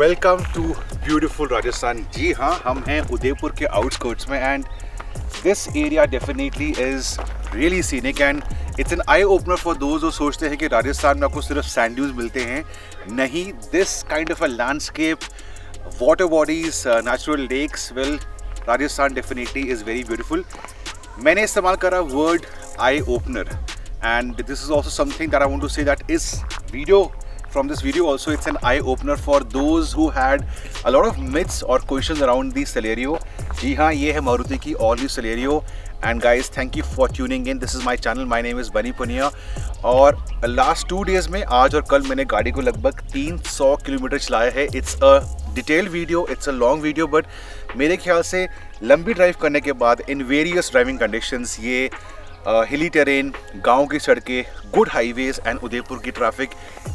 Welcome to beautiful Rajasthan. जी हाँ, हम हैं उदयपुर के आउटस्कर्ट्स में and this area definitely is really scenic and it's an eye opener for those जो सोचते हैं कि राजस्थान में आपको सिर्फ सैंड ड्यून्स मिलते हैं। नहीं, this kind of a landscape, water bodies, natural lakes, well Rajasthan definitely is very beautiful. मैंने इस्तेमाल करा word eye opener and this is also something that I want to say that is from this video also it's an eye opener for those who had a lot of myths or questions around the Celerio. जी हाँ, ये है मारुति की all new Celerio and guys thank you for tuning in. This is my channel, my name is Bunny Punia और last 2 days में आज और कल मैंने गाड़ी को लगभग 300 किलोमीटर चलाया है. It's a detailed video, it's a long video but मेरे ख्याल से लंबी ड्राइव करने के बाद in various driving conditions ये हिली टेरेन, गांव की सड़कें, गुड हाईवेज एंड उदयपुर की ट्रैफिक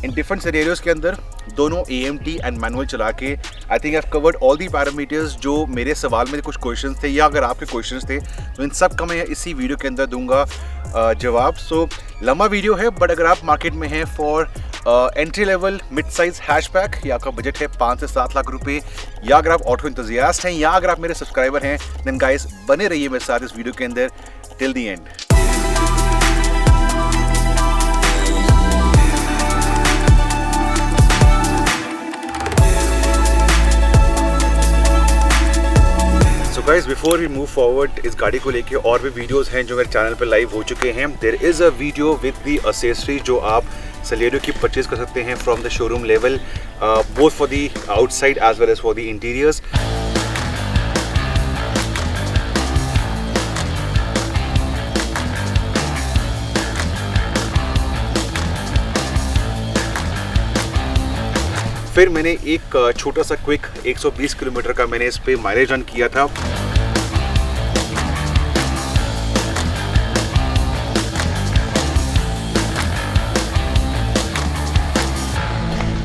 इन डिफरेंट सिनेरियोज के अंदर दोनों AMT एंड मैनुअल चला के I think I covered all the parameters जो मेरे सवाल में कुछ क्वेश्चंस थे या अगर आपके क्वेश्चंस थे तो इन सब का मैं इसी वीडियो के अंदर दूंगा जवाब. सो लंबा वीडियो है बट अगर आप मार्केट में हैं for entry level mid size hatchback या आपका बजट है 5 से 7 लाख रुपए या अगर आप ऑटो इंतजियास्ट हैं या अगर आप मेरे सब्सक्राइबर हैं देन गाइस बने रहिए मेरे साथ इस वीडियो के अंदर till the and. So guys, before we move forward, इस गाड़ी को लेके और भी वीडियोस हैं जो मेरे चैनल पे लाइव हो चुके हैं. There is a video with the accessory जो आप Celerio की परचेज कर सकते हैं from the showroom level, both for the outside as well as for the interiors. फिर मैंने एक छोटा सा क्विक 120 किलोमीटर का मैंने इस पे माइलेज रन किया था.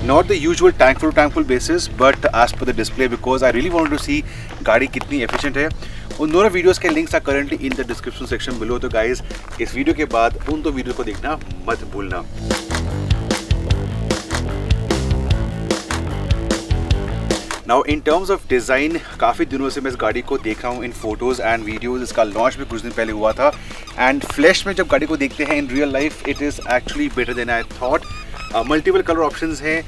Not the usual tank full basis, but as per the display because I really wanted to see गाड़ी कितनी efficient है. उन दोनों वीडियोस के links are currently in the description section below. तो guys, इस वीडियो के बाद उन दो वीडियो को देखना मत भूलना. Now in terms of design काफ़ी दिनों से मैं इस गाड़ी को देख रहा हूँ इन फोटोज़ एंड वीडियोज़. इसका लॉन्च भी कुछ दिन पहले हुआ था एंड फ्लैश में जब गाड़ी को देखते हैं in real life it is actually better than I thought. Multiple colour options हैं.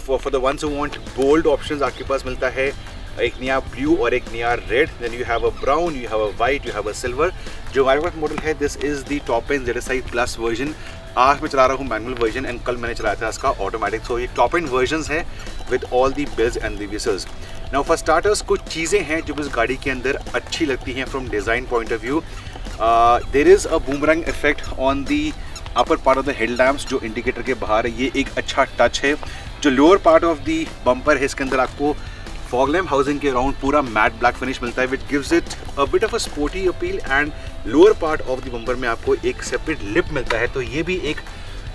For the ones who want bold options आपके पास मिलता है. एक नया ब्लू और एक नया red. Then you have a brown, you have a white, you have a silver. जो हमारे पास मॉडल है this is the top end ZSI plus version. आज मैं चला रहा हूँ मैनुअल वर्जन एंड कल मैंने चलाया था इसका ऑटोमेटिक. सो ये टॉप एंड वर्जन्स हैं with all the bells and the whistles. Now for starters कुछ चीज़ें हैं जो इस गाड़ी के अंदर अच्छी लगती हैं from design point of view. There is a boomerang effect on the upper part of the head lamps जो इंडिकेटर के बाहर है. ये एक अच्छा टच है. जो lower part of the bumper है इसके अंदर आपको फॉग लैम्प हाउसिंग के अराउंड पूरा मैट ब्लैक फिनिश मिलता है which gives it a bit of a sporty appeal and lower part of the bumper में आपको एक सेपरेट लिप मिलता है. तो ये भी एक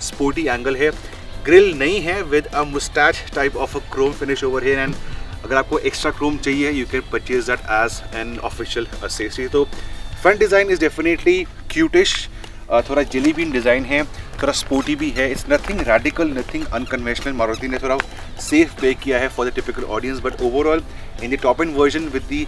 स्पोर्टी एंगल है. ग्रिल नहीं है with a moustache type of a chrome finish over here and अगर आपको एक्स्ट्रा क्रोम चाहिए you can purchase that as an official accessory. तो front design is definitely cutish. थोड़ा जेली बीन डिज़ाइन है, थोड़ा स्पोर्टी भी है. It's nothing radical, nothing unconventional. Maruti ने थोड़ा सेफ पे किया है for the typical audience but overall in the top end version with the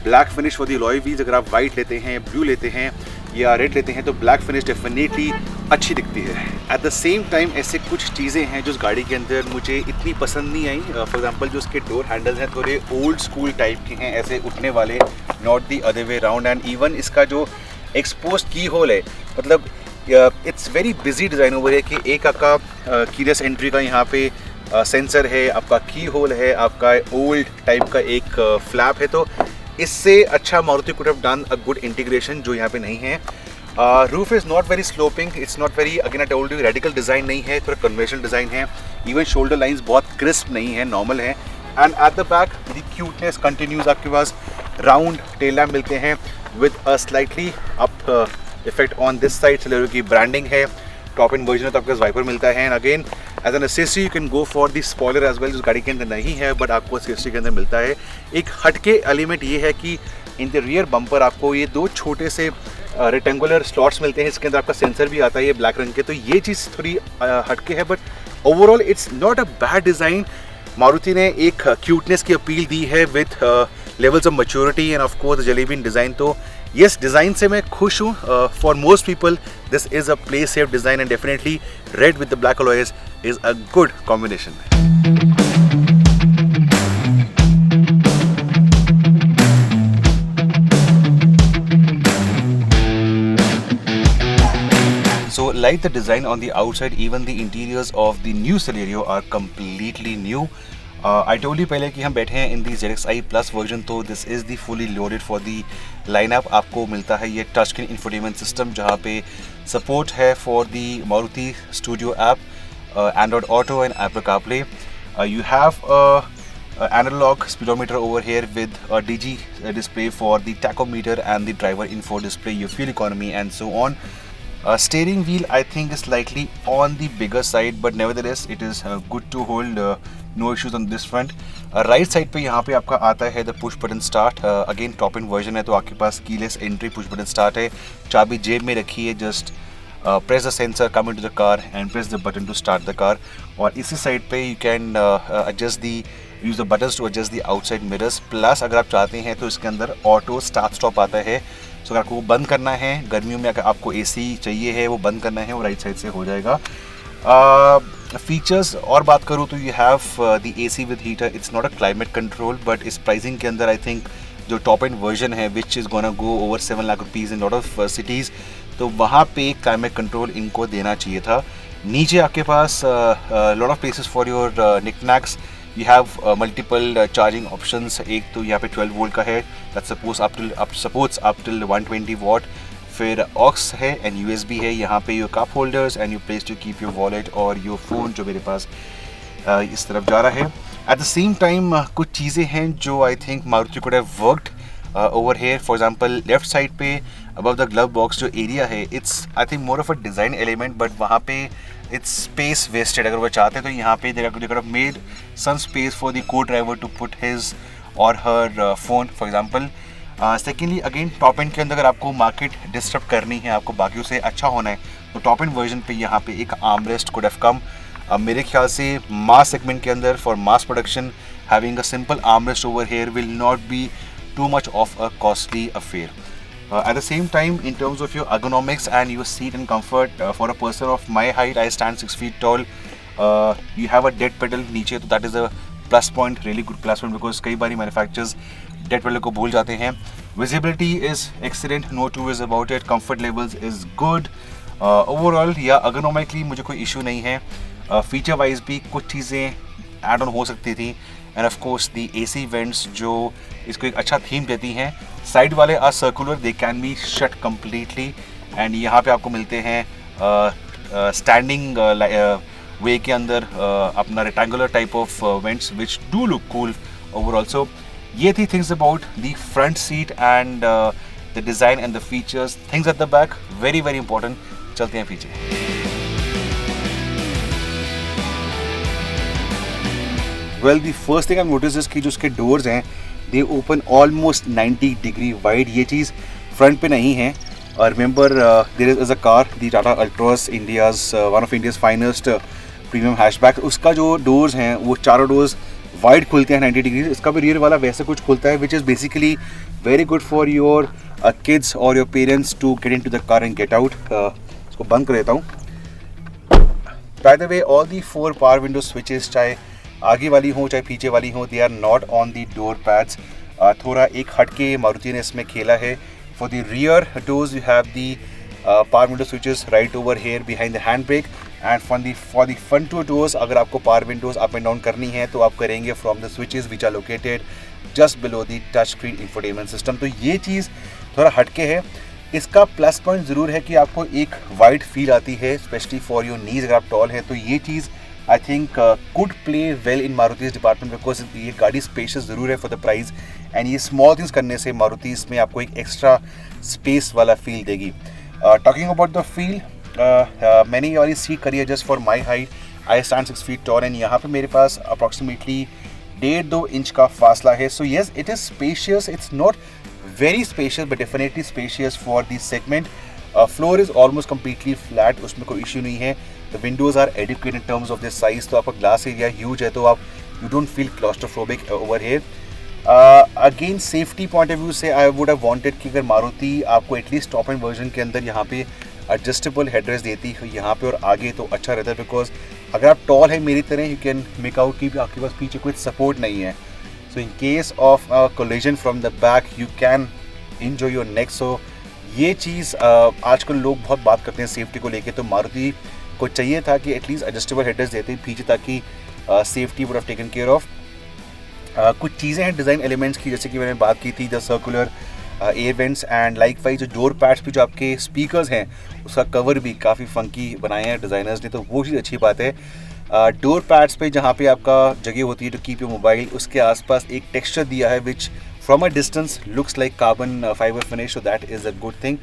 black finish for the alloy wheels. अगर आप वाइट लेते हैं, ब्लू लेते हैं या रेड लेते हैं तो ब्लैक फिनिश डेफिनेटली अच्छी दिखती है. एट द सेम टाइम ऐसे कुछ चीज़ें हैं जो इस गाड़ी के अंदर मुझे इतनी पसंद नहीं आई. फॉर एग्जांपल जो उसके डोर हैंडल्स हैं थोड़े ओल्ड स्कूल टाइप के हैं, ऐसे उठने वाले, not the other way round. And even इसका जो एक्सपोज्ड की होल है मतलब it's very busy design over है कि एक आपका कीलेस एंट्री का यहाँ पे सेंसर है, आपका की होल है, आपका ओल्ड टाइप का एक फ्लैप है. तो इससे अच्छा Maruti could have done a good integration जो यहाँ पे नहीं है. Roof is not very sloping, it's not very again I told you radical design नहीं है, थोड़ा कन्वेंशनल डिज़ाइन है. इवन शोल्डर लाइंस बहुत क्रिस्प नहीं है, नॉर्मल है. And eight the back the cuteness continues. आपके पास राउंड टेल लैम्प मिलते हैं with a slightly up effect on this side. Celerio की ब्रांडिंग है. टॉप एंड वर्जन में तो आपके पास वाइपर मिलता है and again as an accessory you can go for the spoiler as well जो गाड़ी के अंदर नहीं है बट आपको एक्सेसरी के अंदर मिलता है. एक हटके एलिमेंट ये है कि इन द रियर बम्पर आपको ये 2 छोटे से रेक्टेंगुलर स्लॉट्स मिलते हैं. इसके अंदर आपका सेंसर भी आता है ये ब्लैक रंग के. तो ये चीज़ थोड़ी हटके है but overall it's not a bad design. Maruti ने एक क्यूटनेस की अपील दी है with levels of maturity and of course jelly bean design. तो यस, डिज़ाइन से मैं खुश हूँ। For most people this is a play safe design and definitely red with the black alloys is a good combination. So like the design on the outside, even the interiors of the new Celerio are completely new. I told you पहले कि हम बैठे हैं in the ZXi Plus version, तो this is the fully loaded for the lineup। आपको मिलता है ये टच स्क्रीन infotainment system जहाँ पे support है for the Maruti Studio app, Android Auto and Apple CarPlay। You have a analog speedometer over here with a DG display for the tachometer and the driver info display, your fuel economy and so on। Steering wheel I think is slightly on the bigger side, but nevertheless it is good to hold, no issues on this front। Right side पे यहाँ पे आपका आता है the push button start. Again top end version है तो आपके पास keyless entry, push button start है। चाबी जेब में रखी है, just press the sensor, come into the car and press the button to start the car. और इसी साइड पे you can adjust the use the buttons to adjust the outside mirrors. Plus अगर आप चाहते हैं तो इसके अंदर ऑटो स्टार्ट स्टॉप आता है। सो अगर आपको बंद करना है, गर्मियों में अगर आपको एसी चाहिए है, वो बंद करना है, वो राइट साइड से हो जाएगा। फीचर्स और बात करूँ तो you have the AC with heater. It's not a climate control, but इस प्राइसिंग के अंदर आई थिंक जो टॉप एंड वर्जन है which is gonna go over 7 lakh rupees in lot of cities, तो वहाँ पे क्लाइमेट कंट्रोल इनको देना चाहिए था। नीचे आपके पास lot of places for your knickknacks. You have multiple charging options. एक तो यहाँ पे 12 वोल्ट का है, that supports up till 120 watt. फिर ऑक्स है एंड यूएसबी है। यहाँ पे your cup holders and you place to keep your wallet और योर फ़ोन जो मेरे पास इस तरफ जा रहा है। एट द सेम टाइम कुछ चीज़ें हैं जो I think Maruti could have worked over here. For example left side पे अबव द ग्लव बॉक्स जो एरिया है, it's I think more of a design element, but वहाँ पे इट्स स्पेस वेस्टेड। अगर वो चाहते तो यहाँ पे they could have made some space for the co driver to put his or her phone for example. Secondly again top end के अंदर अगर आपको मार्केट डिस्टर्ब करनी है, आपको बाकियों से अच्छा होना है, तो टॉप एंड वर्जन पे यहाँ पे एक आर्मरेस्ट कुड हैव कम। मेरे ख्याल से मास सेगमेंट के अंदर for mass production having a simple armrest over here will not be too much of a costly affair। At the same time, in terms of your ergonomics and your seat and comfort, for a person of my height, I stand 6 feet tall, you have a dead pedal नीचे, तो that is a plus point, really good plus point, because कई बारी manufacturers dead pedal को भूल जाते हैं। Visibility is excellent, no two ways about it। Comfort levels is good। Overall या ergonomically मुझे कोई issue नहीं है। Feature wise भी कुछ चीज़ें add on हो सकती थी, and of course the AC vents जो इसको एक अच्छा थीम देती हैं। साइड वाले are circular, they can be shut completely, and यहाँ पे आपको मिलते हैं स्टैंडिंग वे के अंदर अपना rectangular type of vents which do look cool overall. So ये the things about the front seat and the design and the features. Things at the back very very important. चलते हैं पीछे। Well, the first thing I've noticed is कि जो उसके doors हैं they open almost 90 degree wide। ये चीज़ front पे नहीं है। Remember there is a car, the Tata Altroz, India's one of India's finest premium hatchback। उसका जो doors हैं वो चारों doors wide खुलते हैं 90 डिग्री। इसका भी rear वाला वैसे कुछ खुलता है, which is basically very good for your kids or your parents to get into the car and get out। इसको बंद कर देता हूँ। By the way, all the 4 power window switches, चाहे आगे वाली हो चाहे पीछे वाली हो, they are not on the door pads. थोड़ा एक हटके मारुति ने इसमें खेला है। For the rear doors you have the power window switches right over here behind the hand brake, and for the front two doors अगर आपको power windows up and down करनी है तो आप करेंगे from the switches which are located just below the touch screen infotainment system. तो ये चीज़ थोड़ा हटके है। इसका प्लस पॉइंट ज़रूर है कि आपको एक वाइड फील आती है, स्पेशली फॉर योर नीज। अगर आप टॉल है तो ये चीज़ I think could play well in Maruti's department, because ये गाड़ी स्पेशियस ज़रूर है फॉर द प्राइस, एंड ये स्मॉल थिंग्स करने से मारुति इसमें आपको एक एक्स्ट्रा स्पेस वाला फील देगी। टॉकिंग अबाउट द फील, मैंने ये वाली सीट करी है just for my height. I stand 6 feet tall, and यहाँ पे मेरे पास अप्रॉक्सीमेटली 1.5-2 इंच का फासला है। So yes, it is spacious. It's not very spacious but definitely spacious for this segment. Floor is almost completely flat, उसमें कोई issue नहीं है। The windows are adequate in terms of this size. तो आपका glass area huge है, तो आप you don't feel claustrophobic over here. Again safety point of view से आई वुड हैव वांटेड कि अगर मारुति आपको एटलीस्ट टॉप एंड वर्जन के अंदर यहाँ पे एडजस्टेबल हेडरेस्ट देती है यहाँ पे और आगे, तो अच्छा रहता है, बिकॉज अगर आप टॉल है मेरी तरह यू कैन मेक आउट कि आपके पास पीछे कोई सपोर्ट नहीं है, so in case of collision from the back you can enjoy your neck. सो ये चीज़ आजकल लोग बहुत बात करते हैं सेफ्टी को लेके, तो मारुति को चाहिए था कि एटलीस्ट एडजस्टेबल हेडरेस्ट देते पीछे ताकि safety would have taken care of. कुछ चीज़ें हैं डिज़ाइन एलिमेंट्स की, जैसे कि मैंने बात की थी the circular air vents and like wise जो डोर पैड्स पे जो आपके स्पीकर्स हैं उसका कवर भी काफ़ी फंकी बनाए हैं डिज़ाइनर्स ने, तो वो चीज़ अच्छी बात है. डोर पैड्स पे जहाँ पे आपका जगह होती है टू कीप योर मोबाइल, उसके आसपास एक टेक्सचर दिया है which from a distance looks like carbon fibre finish, so that is a good thing.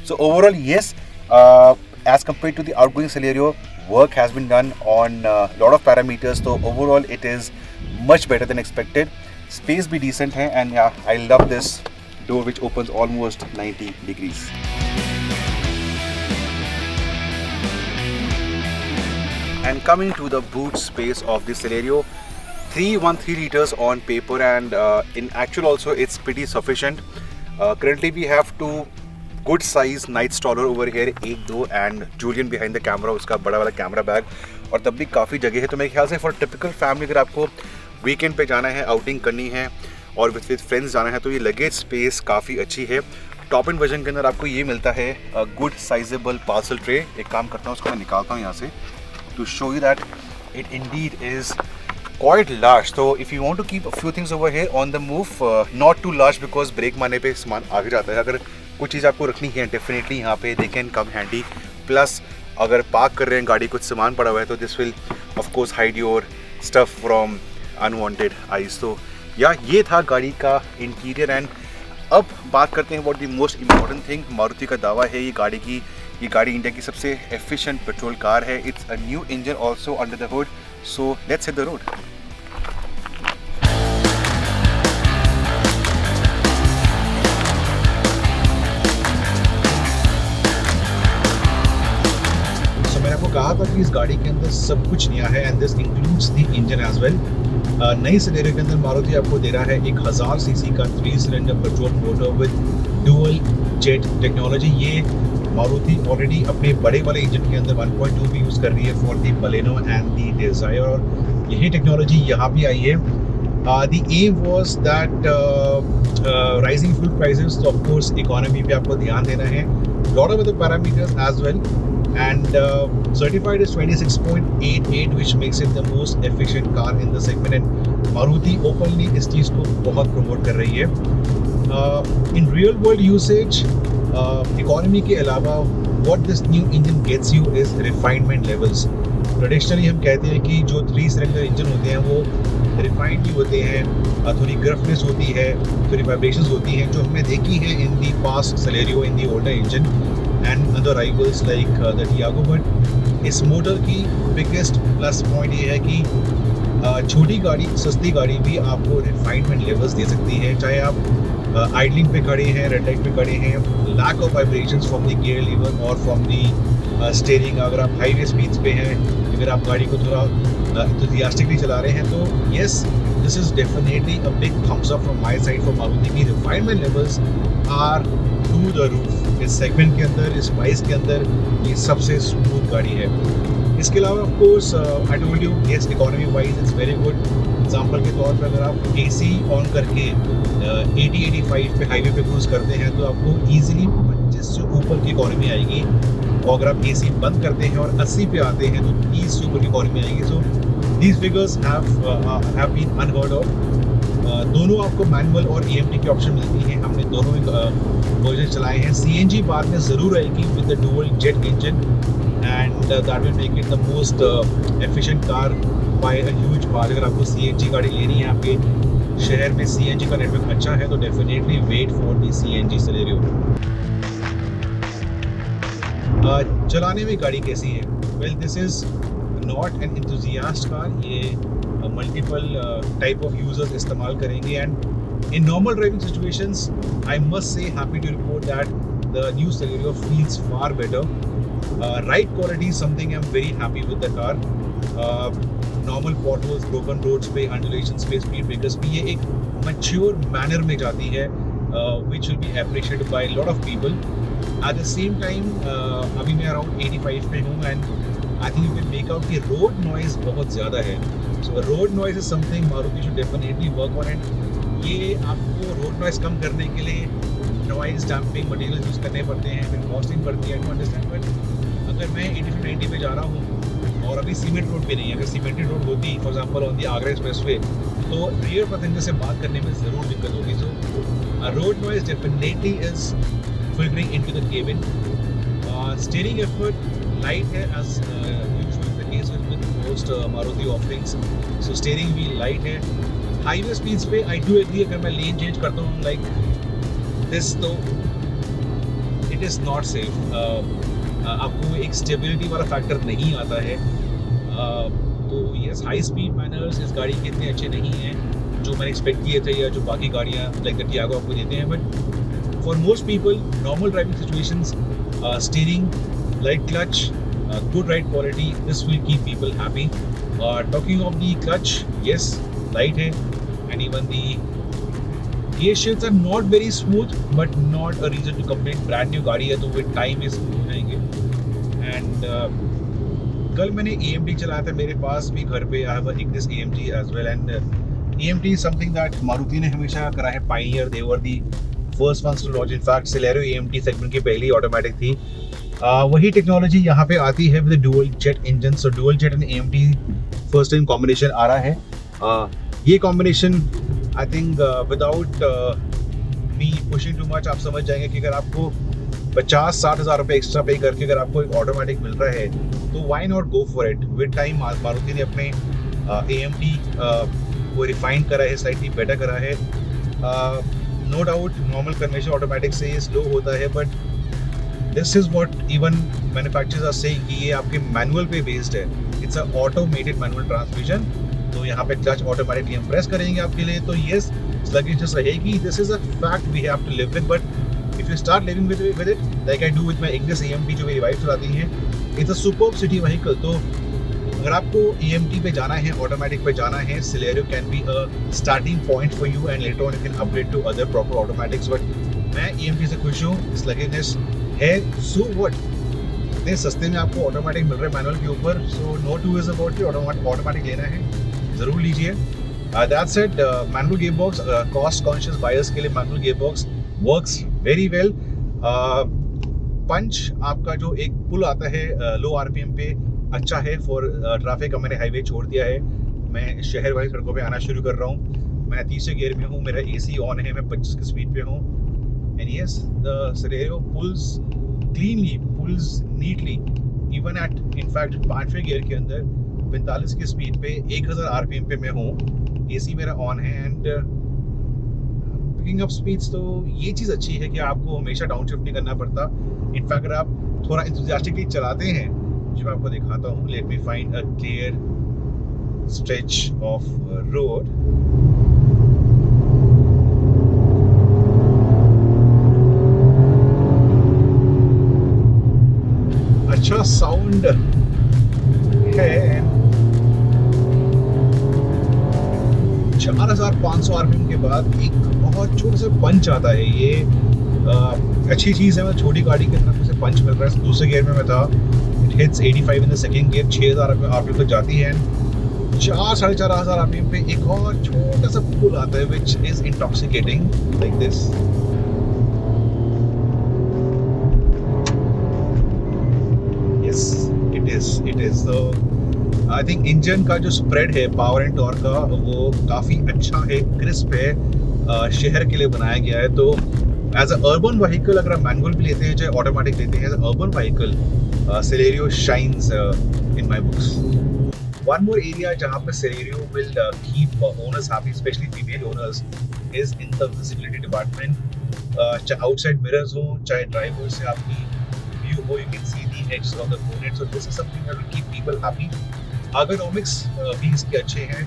So overall yes, as compared to the outgoing Celerio, work has been done on a lot of parameters, so overall it is much better than expected. Space be decent hai, and yeah, I love this door which opens almost 90 degrees. And coming to the boot space of this Celerio, 313 liters on paper, and in actual also it's pretty sufficient. Currently we have two good size night stroller over here, 1-2, and Julian behind the camera, उसका बड़ा वाला camera bag, और तब भी काफ़ी जगह है. तो मेरे ख्याल से फॉर टिपिकल फैमिली अगर आपको वीकेंड पे जाना है, आउटिंग करनी है और विद फ्रेंड्स जाना है, तो ये लगेज स्पेस काफ़ी अच्छी है. टॉप एंड वर्जन के अंदर आपको ये मिलता है गुड साइजेबल पार्सल ट्रे. एक काम करता हूँ, उसको मैं निकालता हूँ यहाँ से to show you that it indeed is quite large. So if you want to keep a few things over here on the move, not too large because brake मारने पे सामान आगे जाता है. अगर कुछ चीज़ आपको रखनी है डेफिनेटली यहाँ पे they can come handy. Plus अगर पार्क कर रहे हैं गाड़ी, कुछ सामान पड़ा हुआ है, तो this will of course hide your stuff from unwanted eyes. तो या ये था गाड़ी का इंटीरियर. एंड अब बात करते हैं about the most important thing. Maruti का दावा है ये गाड़ी इंडिया की सबसे एफिशिएंट पेट्रोल कार है. It's a new engine also under the hood. So let's hit the road. So मैंने आपको कहा था कि इस गाड़ी के अंदर सब कुछ नया है, and this includes the engine as well. नई Celerio के अंदर मारुति आपको दे रहा है 1000 सीसी का 3 cylinder petrol motor with dual jet technology. ये मारुति ऑलरेडी अपने बड़े वाले इंजन के अंदर 1.2 भी यूज़ कर रही है for the Baleno and the Dzire, और यही टेक्नोलॉजी यहाँ भी आई है. The aim was that rising fuel prices, तो ऑफ कोर्स इकोनॉमी पे आपको ध्यान देना है, lot of other parameters as well, and certified is 26.88 which makes it the most efficient car in the segment. And Maruti openly इस चीज़ को बहुत प्रमोट कर रही है. In real world usage economy के अलावा what this new engine gets you is refinement levels. Traditionally हम कहते हैं कि जो 3 सिलेंडर इंजन होते हैं वो रिफाइंड भी होते हैं, थोड़ी ग्रफनेस होती है, थोड़ी वाइब्रेशंस होती हैं, जो हमने देखी है in the past Celerio, in the older engine and other rivals like the Tiago. But इस मोटर की बिगेस्ट प्लस पॉइंट ये है कि छोटी गाड़ी, सस्ती गाड़ी भी आपको रिफाइनमेंट लेवल्स दे सकती है, चाहे आप आइडलिंग पे खड़े हैं, रेड लाइट पे खड़े हैं, lack of vibrations from the gear lever और फ्रॉम द स्टीयरिंग. अगर आप हाईवे स्पीड्स पे हैं, अगर आप गाड़ी को थोड़ा एंथुसियास्टिकली चला रहे हैं, तो yes this is definitely a big thumbs up from my side for Maruti की refinement levels are to the roof. इस सेगमेंट के अंदर, इस प्राइस के अंदर ये सबसे स्मूथ गाड़ी है. इसके अलावा of course I told you, yes economy wise it's very good. Example के तौर पर अगर आप AC ऑन करके 80-85 पे हाईवे पे क्रूज करते हैं, तो आपको ईजिली 25 से ऊपर की इकोनॉमी आएगी. और अगर आप AC बंद करते हैं और 80 पे आते हैं, तो 30 से ऊपर की इकोनॉमी आएगी. So these figures have been unheard of. दोनों आपको मैनुअल और EMT की ऑप्शन मिलती हैं. हमने दोनों वर्जन चलाए हैं. CNG बाद में ज़रूर आएगी with the dual jet engine, and that will make it the most efficient car by a huge margin. अगर आपको CNG गाड़ी लेनी है, आपके शहर में CNG का नेटवर्क अच्छा है, तो definitely wait for the CNG Celerio. चलाने में गाड़ी कैसी है? Well, this is not an enthusiast car. ये मल्टीपल टाइप ऑफ यूजर्स इस्तेमाल करेंगे, and in normal driving situations I must say happy to report that the new Celerio feels far better. Ride quality is something I'm very happy with the car. Normal potholes, broken roads पे, undulations पे, speed breakers पे ये एक mature manner में जाती है, which will be appreciated by lot of people. At the same time अभी मैं अराउंड 85 पे हूँ and I think you can make out कि रोड नॉइज़ बहुत ज़्यादा है। So road noise is something Maruti should definitely work on it. ये आपको रोड नॉइज़ कम करने के लिए नॉइज़ डैम्पिंग मटेरियल यूज़ करने पड़ते हैं, फिर कॉस्टिंग पड़ती है टू अंडरस्टैंड। बट अगर मैं 80 to 90 पे जा रहा हूँ और अभी सीमेंट रोड पे नहीं है, अगर सीमेंटेड रोड होती for example on the Agra expressway, तो रियर पैसेंजर से बात करने में ज़रूर दिक्कत होगी। So road noise definitely is filtering into the cabin. Steering effort light है as usual the case with most Maruti offerings. So steering wheel light है। हाईवे स्पीड्स पे आई डू एग्री, अगर मैं लेन चेंज करता हूँ लाइक दिस, तो it is not safe. आपको एक स्टेबिलिटी वाला फैक्टर नहीं आता है। तो यस, हाई स्पीड मैनर्स इस गाड़ी के इतने अच्छे नहीं हैं जो मैंने एक्सपेक्ट किए थे या जो बाकी गाड़ियाँ लाइक द टियागो आपको देते हैं। But for most people normal driving situations, steering, light clutch, good ride quality, this will keep people happy. Talking of the clutch, yes, light hai, and even the gear shifts are not very smooth, but not a reason to complain. Brand new गाड़ी है तो with time ये smooth हो जाएंगे। And कल मैंने AMT चलाया था मेरे पास भी घर पे। I have a Ignis AMT as well, and AMT is something that Maruti ने हमेशा करा है pioneer. They were the first ones to launch. In fact, Celerio AMT segment की पहली ऑटोमेटिक थी। वही टेक्नोलॉजी यहाँ पे आती है with dual jet engine. So dual jet and AMT first time combination आ रहा है। ये combination I think without me pushing too much आप समझ जाएंगे कि अगर आपको 50-60 हज़ार रुपये एक्स्ट्रा पे करके अगर आपको एक ऑटोमेटिक मिल रहा है तो why not go for it. With time Maruti ने अपने AMT को रिफाइन करा है, स्लाइटली बेटर करा है। No doubt normal conventional automatic से ये स्लो होता है, but this is what even manufacturers are saying कि ये आपके मैनुअल पे बेस्ड है। It's a automated manual transmission. तो यहाँ पे क्लच ऑटोमेटिकली हम प्रेस करेंगे आपके लिए, तो येस स्लगिशनेस रहेगी। This is a fact we have to live with, but if you start living with it like I do with my Ignis AMT जो मेरी वाइफ चलाती हैं, it's a superb city vehicle. तो अगर आपको AMT पे जाना है, ऑटोमेटिक पे जाना है, Celerio can be a starting point for you and later on you can upgrade to other proper automatics. But मैं AMT से खुश हूँ, स्लगिशनेस है। सो व्हाट, इतने सस्ते में आपको ऑटोमेटिक मिल रहा है मैनुअल के ऊपर। So no two ways about automatic लेना है ज़रूर लीजिए। That said, manual gear box cost conscious buyers के लिए manual gear box works very well. Punch आपका जो एक पुल आता है लो RPM पे, अच्छा है फॉर ट्रैफिक। अब मैंने हाईवे छोड़ दिया है, मैं शहर वाली सड़कों पे आना शुरू कर रहा हूँ। मैं 30 गियर में हूँ, मेरा AC ऑन है, मैं 25 की स्पीड पे हूँ। And yes, the Celerio pulls cleanly, pulls neatly, even at in fact 5वें गियर के अंदर 45 की स्पीड पे 1000 RPM पे मैं हूँ। AC मेरा ऑन है एंड पिकिंग अप स्पीड्स। तो ये चीज़ अच्छी है कि आपको हमेशा डाउन शिफ्ट नहीं करना पड़ता। इनफैक्ट अगर आप थोड़ा इंथुजियास्टिकली चलाते हैं, जो मैं आपको दिखाता हूँ, let me find a clear stretch of road. अच्छा साउंड है। 4500 RPM के बाद एक बहुत छोटा सा पंच आता है। ये अच्छी चीज़ है। मैं छोटी गाड़ी की तरफ से पंच मिल रहा है। दूसरे गियर में मैं था, it hits 85 in the second gear, 6000 RPM तक जाती है। 4-4.5 RPM पे एक और छोटा सा पुल आता है which is intoxicating like this. It is. So I think engine का जो स्प्रेड है पावर एंड टॉर्क का, वो काफ़ी अच्छा है, क्रिस्प है, शहर के लिए बनाया गया है। तो एज अ अर्बन व्हीकल, अगर आप मैनुअल भी लेते हैं चाहे ऑटोमेटिक लेते हैं, as a urban vehicle Celerio shines in my books. One more area जहाँ पे Celerio will keep owners happy, especially female owners, is in the visibility department. चाहे outside mirrors हो, चाहे ड्राइवर से आपकी view हो, you can see the edges of the bonnet. So this is something that will keep people happy. Ergonomics भी इसके अच्छे हैं।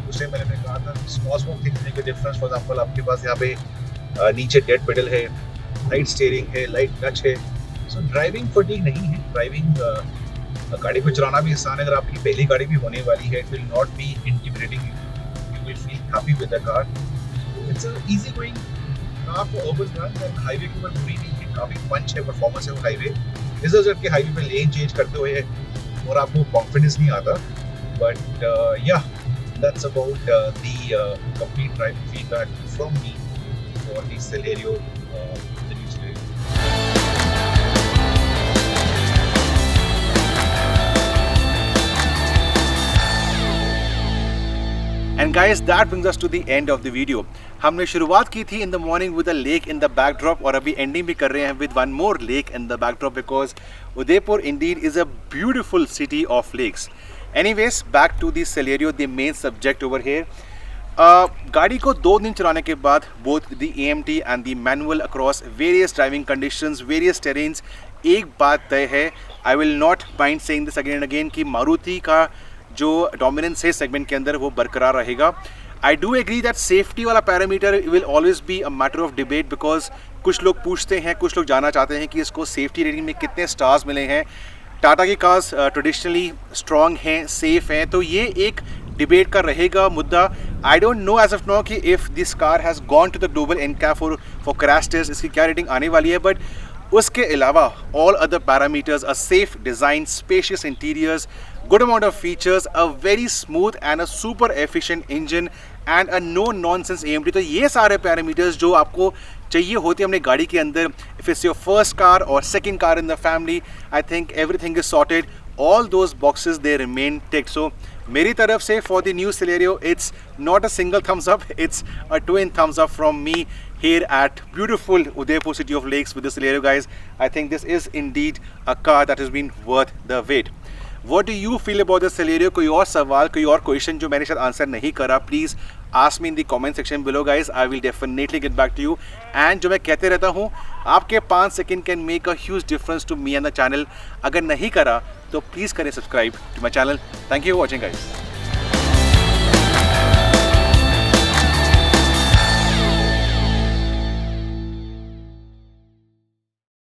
उस टाइम मैंने कहा था small things make a difference. For example, आपके पास यहाँ पे नीचे डेड पेडल है, लाइट स्टीयरिंग है, लाइट क्लच है। सो ड्राइविंग फटीग नहीं है, ड्राइविंग गाड़ी को चलाना भी आसान है, अगर आपकी पहली गाड़ी भी होने वाली है, it will not be intimidating, you will feel happy with the car. It's a easy going car for urban run, highway के ऊपर पूरी नहीं, काफ़ी पंच है, परफॉर्मेंस है वो हाईवे। इस वजह के हाईवे पे लेन चेंज करते हुए और आपको कॉन्फिडेंस नहीं आता, बट या that's about the complete driving feedback from me for the Celerio, the new Celerio. And guys, that brings us to the end of the video. हमने शुरुआत की थी in the morning with a lake in the backdrop और अभी ending भी कर रहे हैं with one more lake in the backdrop because Udaipur indeed is a beautiful city of lakes. Anyways, back to the Celerio, the main subject over here. गाड़ी को 2 दिन चलाने के बाद both the AMT and the manual across various driving conditions, various terrains, एक बात तय है, I will not mind saying this again and again कि मारुति का जो डोमिनेंस है सेगमेंट के अंदर वो बरकरार रहेगा। I do agree that safety वाला parameter will always be a matter of debate because कुछ लोग पूछते हैं, कुछ लोग जानना चाहते हैं कि इसको सेफ्टी रेटिंग में कितने स्टार्स मिले हैं। टाटा की कार्स ट्रेडिशनली स्ट्रॉन्ग हैं, सेफ़ हैं, तो ये एक डिबेट का रहेगा मुद्दा। I don't know as of now कि if this car has gone to the global NCAP for crash test, इसकी क्या रेटिंग आने वाली है, बट उसके अलावा all other parameters, a safe design, spacious interiors, good amount of features, a very smooth and a super efficient engine and a no nonsense AMT, तो ये सारे पैरामीटर्स जो आपको चाहिए होते हैं अपने गाड़ी के अंदर, if it's your first car or second car in the family, I think everything is sorted, all those boxes they remain ticked. So मेरी तरफ से for the new Celerio, it's not a single thumbs up, it's a twin thumbs up from me here at beautiful Udaipur City of Lakes with the Celerio, guys. I think this is indeed a car that has been worth the wait. What do you feel about the Celerio? कोई और सवाल, कोई और question जो मैंने शायद answer नहीं करा, please ask me in the comment section below guys, I will definitely get back to you. And जो मैं कहते रहता हूँ, आपके 5 second can make a huge difference to me and the channel. अगर नहीं करा तो प्लीज़ करें subscribe to my channel. Thank you for watching guys.